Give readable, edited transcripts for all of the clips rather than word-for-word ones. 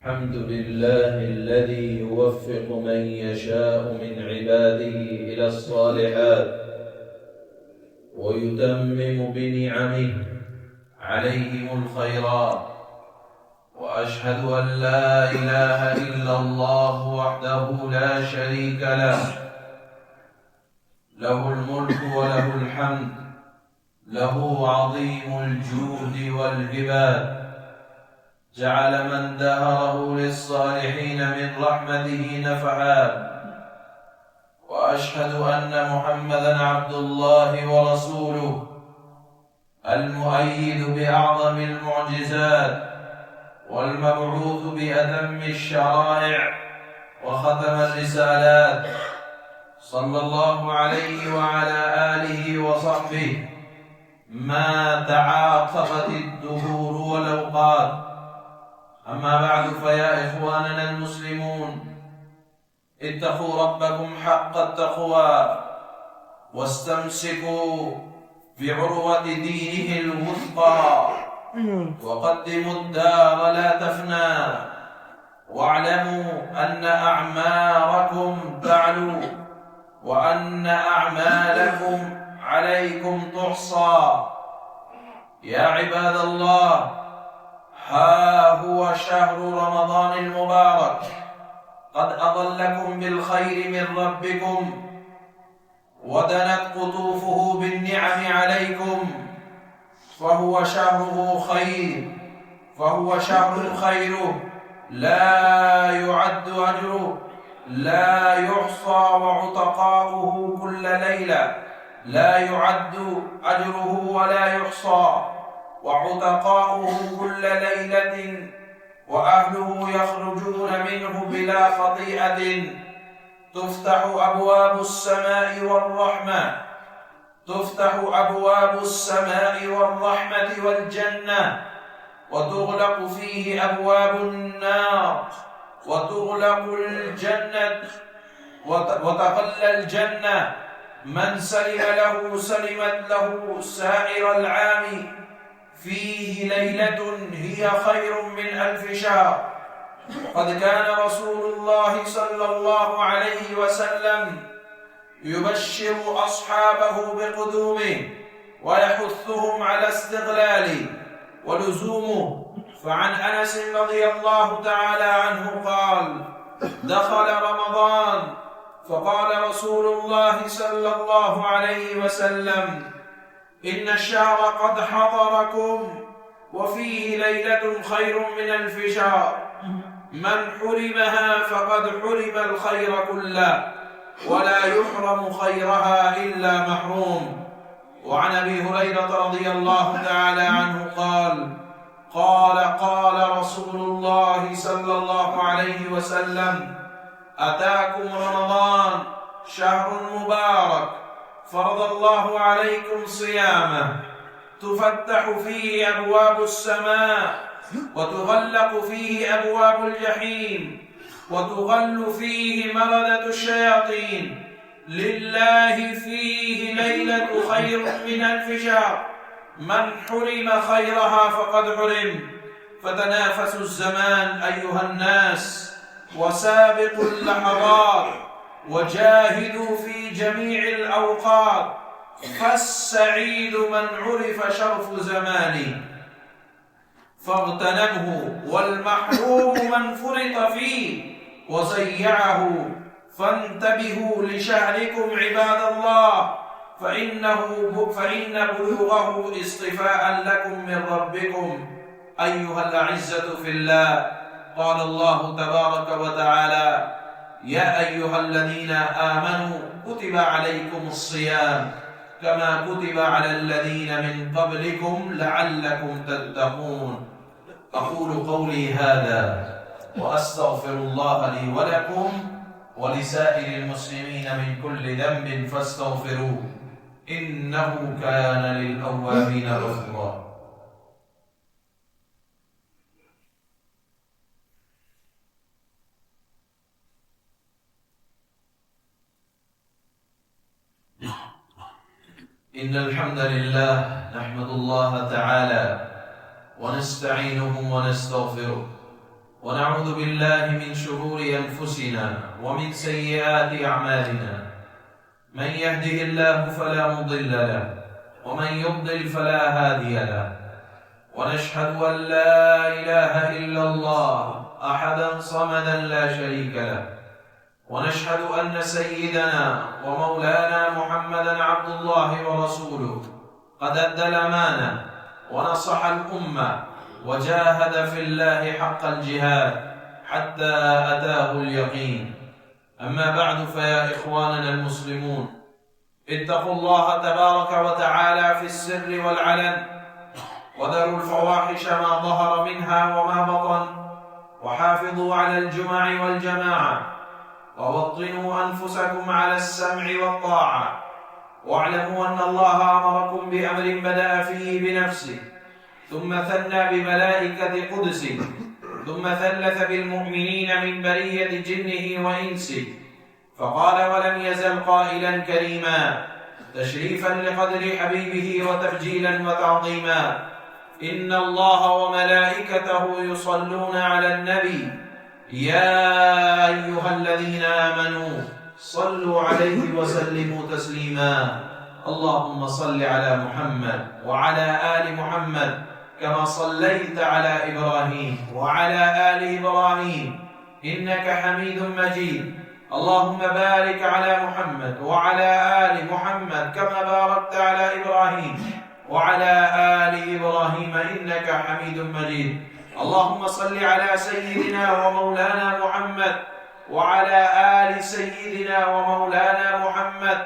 الحمد لله الذي يوفق من يشاء من عباده إلى الصالحات ويتمم بنعمه عليهم الخيرات، وأشهد أن لا إله إلا الله وحده لا شريك له، له الملك وله الحمد، له عظيم الجود والهبات، جعل من دهره للصالحين من رحمته نفحات. وأشهد أن محمدًا عبد الله ورسوله المؤيد بأعظم المعجزات والمبعوث بأتم الشرائع وختم الرسالات، صلى الله عليه وعلى آله وصحبه ما تعاقبت الدهور والأوقات. أما بعد، فيا إخواننا المسلمون، اتقوا ربكم حق التقوى واستمسكوا بعروة دينه الوثقى، وقدموا الدار لا تفنى، واعلموا أن أعماركم تعلو وأن أعمالكم عليكم تحصى. يا عباد الله، ها هو شهر رمضان المبارك قد أظلكم بالخير من ربكم، ودنت قطوفه بالنعم عليكم، فهو شهر خيره لا يعد أجره، لا يحصى، وعتقاؤه كل ليلة لا يعد أجره ولا يحصى، وعتقاؤه كل ليلة، وأهله يخرجون منه بلا خطيئة. تفتح أبواب السماء والرحمة والجنة، وتغلق فيه أبواب النار، وتغلق الجنة وتغلى الجنة. من سلمت له سائر العام، فيه ليلة هي خير من 1000 شهر. قد كان رسول الله صلى الله عليه وسلم يبشر أصحابه بقدومه ويحثهم على استغلاله ولزومه. فعن أنس رضي الله تعالى عنه قال: دخل رمضان فقال رسول الله صلى الله عليه وسلم: إن الشهر قد حضركم، وفيه ليلة خير من 1000 شهر، من حرمها فقد حرم الخير كله، ولا يحرم خيرها إلا محروم. وعن أبي هريرة رضي الله تعالى عنه قال رسول الله صلى الله عليه وسلم: أتاكم رمضان شهر مبارك، فرض الله عليكم صيامه، تفتح فيه أبواب السماء، وتغلق فيه أبواب الجحيم، وتغل فيه مردة الشياطين، لله فيه ليلة خير من 1000 شهر، من حرم خيرها فقد حرم. فتنافسوا الزمان أيها الناس، وسابقوا اللحظات، وجاهدوا في جميع الأوقات، فالسعيد من عرف شرف زمانه فاغتنمه، والمحروم من فرط فيه وزيعه. فانتبهوا لشأنكم عباد الله، فإن بلوغه اصطفاء لكم من ربكم. أيها الأعزة في الله، قال الله تبارك وتعالى: يا أيها الذين آمنوا كتب عليكم الصيام كما كتب على الذين من قبلكم لعلكم تتقون. أقول قولي هذا وأستغفر الله لي ولكم ولسائر المسلمين من كل ذنب فاستغفروه، إنه كان للأوابين غفورا. إن الحمد لله نحمد الله تعالى ونستعينه ونستغفره ونعوذ بالله من شرور أنفسنا ومن سيئات أعمالنا. من يهده الله فلا مضل له ومن يضلل فلا هادي له. ونشهد أن لا إله إلا الله أحدا صمدا لا شريك له. ونشهد أن سيدنا ومولانا محمدا عبد الله ورسوله قد أدى الأمانة ونصح الأمة وجاهد في الله حق الجهاد حتى أتاه اليقين. أما بعد، فيا إخواننا المسلمون، اتقوا الله تبارك وتعالى في السر والعلن، وذروا الفواحش ما ظهر منها وما بطن، وحافظوا على الجمع والجماعة، ووطنوا أنفسكم على السمع والطاعة، واعلموا أن الله أمركم بأمر بدأ فيه بنفسه، ثم ثنى بملائكة قدسه، ثم ثلث بالمؤمنين من برية جنه وإنسه، فقال ولم يزل قائلا كريما تشريفا لقدر حبيبه وتبجيلا وتعظيما: إن الله وملائكته يصلون على النبي يا أيها الذين آمنوا صلوا عليه وسلموا تسليما. اللهم صل على محمد وعلى آل محمد كما صليت على إبراهيم وعلى آل إبراهيم إنك حميد مجيد. اللهم بارك على محمد وعلى آل محمد كما باركت على إبراهيم وعلى آل إبراهيم إنك حميد مجيد. اللهم صل على سيدنا ومولانا محمد وعلى آل سيدنا ومولانا محمد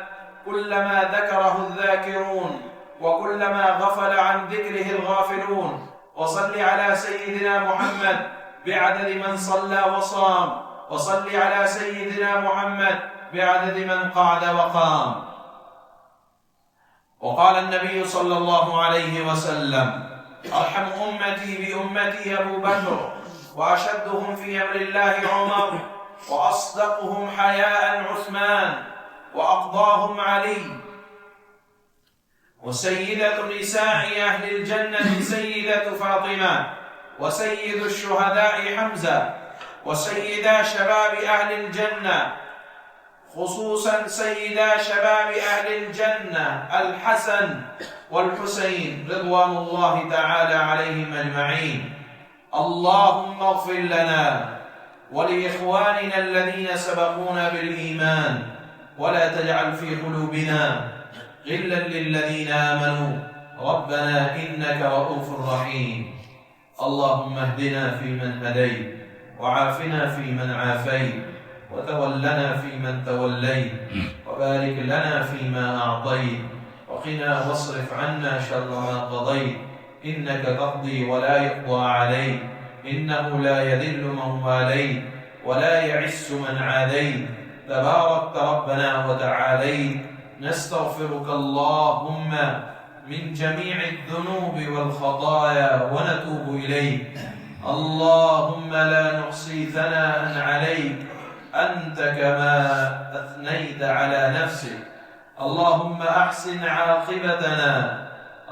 كلما ذكره الذاكرون وكلما غفل عن ذكره الغافلون. وصل على سيدنا محمد بعدد من صلى وصام، وصل على سيدنا محمد بعدد من قعد وقام. وقال النبي صلى الله عليه وسلم: أرحم أمتي بأمتي أبو بكر، وأشدهم في أمر الله عمر، وأصدقهم حياء عثمان، وأقضاهم علي. وسيدة نساء أهل الجنة سيدة فاطمة، وسيد الشهداء حمزة، وسيدا شباب أهل الجنة، خصوصا سيدا شباب أهل الجنة الحسن والحسين رضوان الله تعالى عليهم أجمعين. اللهم اغفر لنا ولإخواننا الذين سبقونا بالإيمان، ولا تجعل في قلوبنا غلا للذين آمنوا ربنا إنك رؤوف رحيم. اللهم اهدنا فيمن هديت، وعافنا فيمن عافيت، وتولنا فيمن توليت، وبارك لنا فيما أعطيت، وقنا واصرف عنا شر ما قضيت، إنك تقضي ولا يقضى عليك، إنه لا يذل من واليت ولا يعز من عاديت، تباركت ربنا وتعاليت. نستغفرك اللهم من جميع الذنوب والخطايا ونتوب إليك. اللهم لا نحصي ثناء عليك أنت كما أثنيت على نفسك. اللهم أحسن عاقبتنا،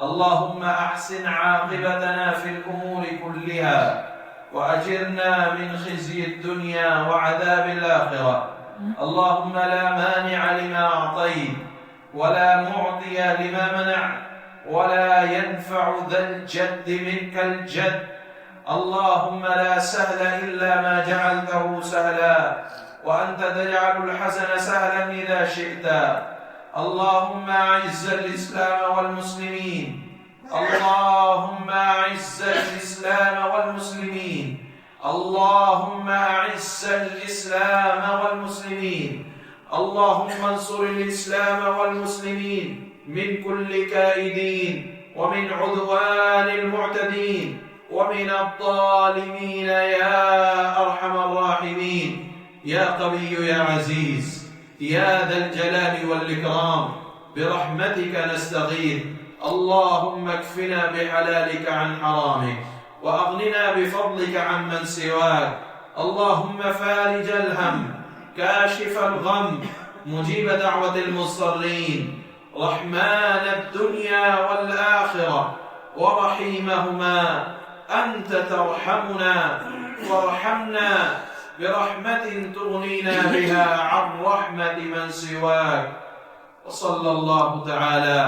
اللهم أحسن عاقبتنا في الأمور كلها، وأجرنا من خزي الدنيا وعذاب الآخرة. اللهم لا مانع لما أعطيت، ولا معطي لما منعت، ولا ينفع ذا الجد منك الجد. اللهم لا سهل إلا ما جعلته سهلا، وأنت تجعل الحزن سهلا إذا شئت. اللهم أعز الإسلام والمسلمين، اللهم أعز الإسلام والمسلمين، اللهم أعز الإسلام والمسلمين. اللهم انصر الإسلام والمسلمين من كل كائدين، ومن عدوان المعتدين، ومن الظالمين يا أرحم الراحمين. يا قوي يا عزيز يا ذا الجلال والإكرام، برحمتك نستغيث. اللهم اكفنا بحلالك عن حرامك، وأغننا بفضلك عمن سواك. اللهم فارج الهم، كاشف الغم، مجيب دعوة المضطرين، رحمن الدنيا والآخرة ورحيمهما، أنت ترحمنا وارحمنا برحمة تغنينا بها عن رحمة من سواك. وصلى الله تعالى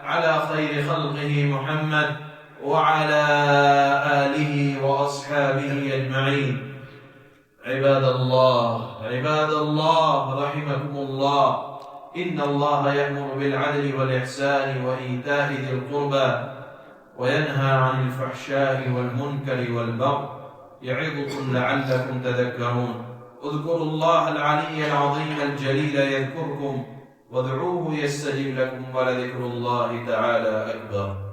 على خير خلقه محمد وعلى آله وأصحابه أجمعين. عباد الله رحمكم الله، إن الله يأمر بالعدل والإحسان وإيتاء ذي القربى وينهى عن الفحشاء والمنكر والبغي يعظكم لعلكم تذكرون. اذكروا الله العلي العظيم الجليل يذكركم وادعوه يستجب لكم ولذكر الله تعالى أكبر.